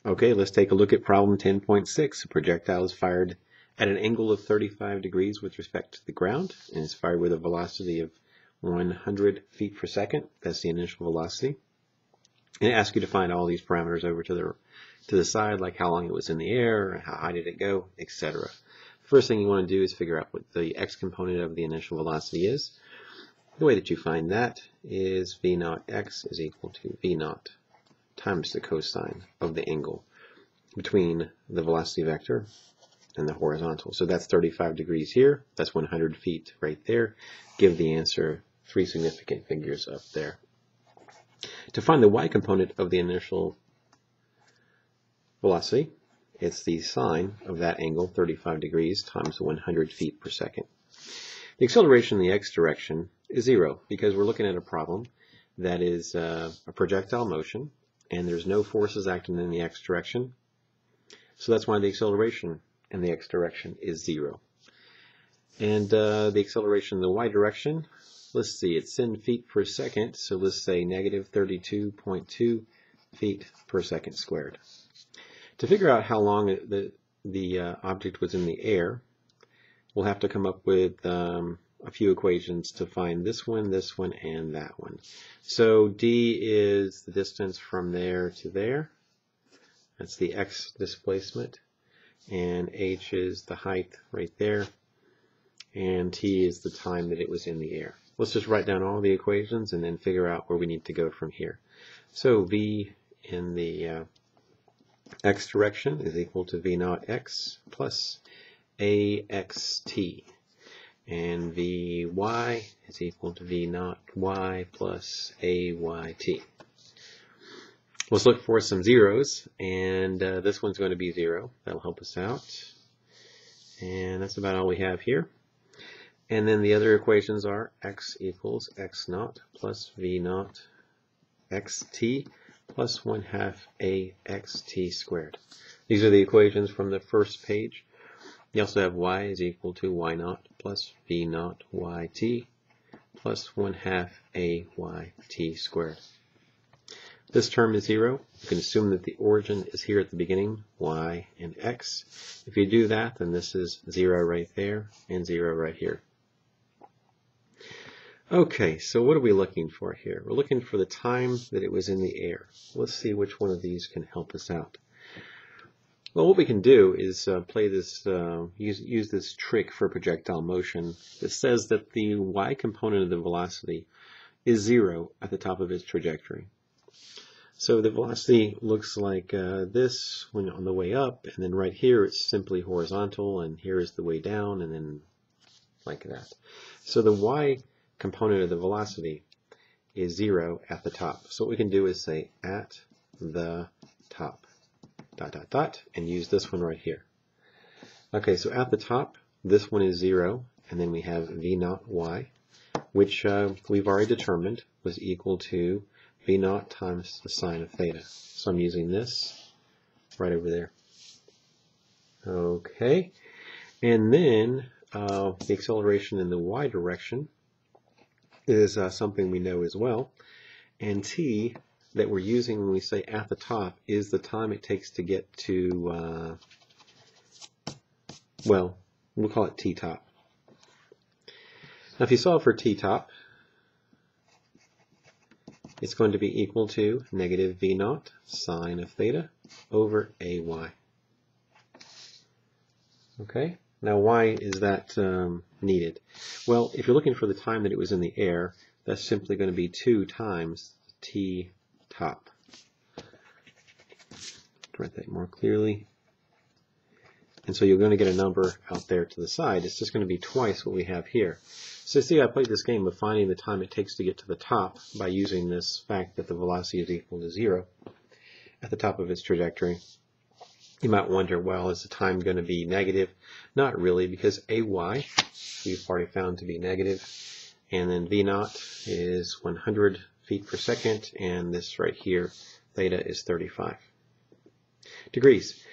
Okay, let's take a look at problem 10.6. A projectile is fired at an angle of 35 degrees with respect to the ground and is fired with a velocity of 100 feet per second. That's the initial velocity. And it asks you to find all these parameters over to the side, like how long it was in the air, how high did it go, etc. First thing you want to do is figure out what the x component of the initial velocity is. The way that you find that is v naught x is equal to v naught times the cosine of the angle between the velocity vector and the horizontal. So that's 35 degrees here, that's 100 feet right there. Give the answer 3 significant figures up there. To find the y component of the initial velocity, it's the sine of that angle, 35 degrees, times 100 feet per second. The acceleration in the x direction is 0 because we're looking at a problem that is a projectile motion and there's no forces acting in the x direction. So that's why the acceleration in the x direction is 0. And the acceleration in the y direction, let's see, it's in feet per second, so let's say negative 32.2 feet per second squared. To figure out how long the object was in the air, we'll have to come up with a few equations to find this one, and that one. So d is the distance from there to there. That's the x displacement. And h is the height right there. And t is the time that it was in the air. Let's just write down all the equations and then figure out where we need to go from here. So v in the x direction is equal to v naught x plus axt. And Vy is equal to V naught y plus Ayt. Let's look for some zeros, and this one's going to be 0. That'll help us out. And that's about all we have here. And then the other equations are x equals x naught plus V naught xt plus 1/2 axt squared. These are the equations from the first page. You also have y is equal to y naught plus v naught yt plus 1/2 ayt squared. This term is 0. You can assume that the origin is here at the beginning, y and x. If you do that, then this is 0 right there and 0 right here. Okay, so what are we looking for here? We're looking for the time that it was in the air. Let's see which one of these can help us out. Well, what we can do is play this, use this trick for projectile motion that says that the y component of the velocity is 0 at the top of its trajectory. So the velocity looks like this when on the way up, and then right here it's simply horizontal, and here is the way down, and then like that. So the y component of the velocity is 0 at the top. So what we can do is say at the top. Dot, dot, dot, and use this one right here. Okay, so at the top, this one is 0, and then we have v naught y, which we've already determined was equal to v naught times the sine of theta. So I'm using this right over there. Okay, and then the acceleration in the y direction is something we know as well, and t that we're using when we say at the top is the time it takes to get to, well, we'll call it t-top. Now if you solve for t-top, it's going to be equal to negative v naught sine of theta over ay. Okay, now why is that needed? Well, if you're looking for the time that it was in the air, that's simply going to be 2 times t top. Write that more clearly. And so you're going to get a number out there to the side. It's just going to be twice what we have here. So see, I played this game of finding the time it takes to get to the top by using this fact that the velocity is equal to 0 at the top of its trajectory. You might wonder, well, is the time going to be negative? Not really, because ay we've already found to be negative, and then v naught is 100 feet per second, and this right here, theta, is 35 degrees.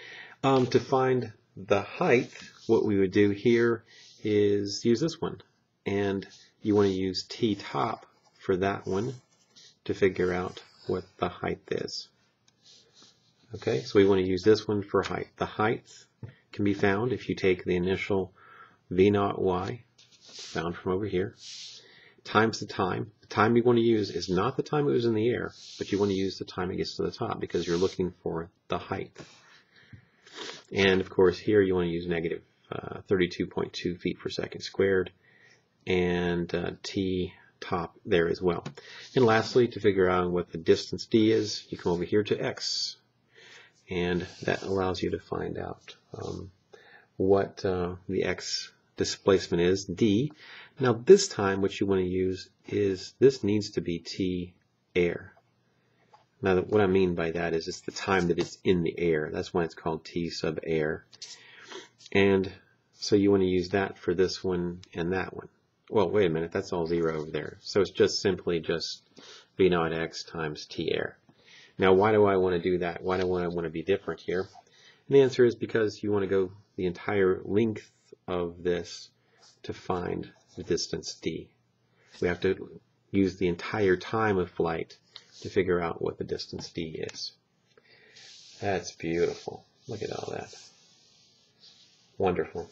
To find the height, what we would do here is use this one, and you want to use t top for that one to figure out what the height is. Okay, so we want to use this one for height. The height can be found if you take the initial v0 y, found from over here, times the time. The time you want to use is not the time it was in the air, but you want to use the time it gets to the top because you're looking for the height. And of course here you want to use negative 32.2 feet per second squared, and t top there as well. And lastly, to figure out what the distance d is, you come over here to x, and that allows you to find out what the x displacement is, d. Now this time what you want to use is, this needs to be t air. Now what I mean by that is it's the time that it's in the air. That's why it's called t sub air. And so you want to use that for this one and that one. Well, wait a minute, that's all zero over there. So it's just simply just v naught x times t air. Now why do I want to do that? Why do I want to be different here? And the answer is because you want to go the entire length of this to find the distance d. We have to use the entire time of flight to figure out what the distance d is. That's beautiful. Look at all that. Wonderful.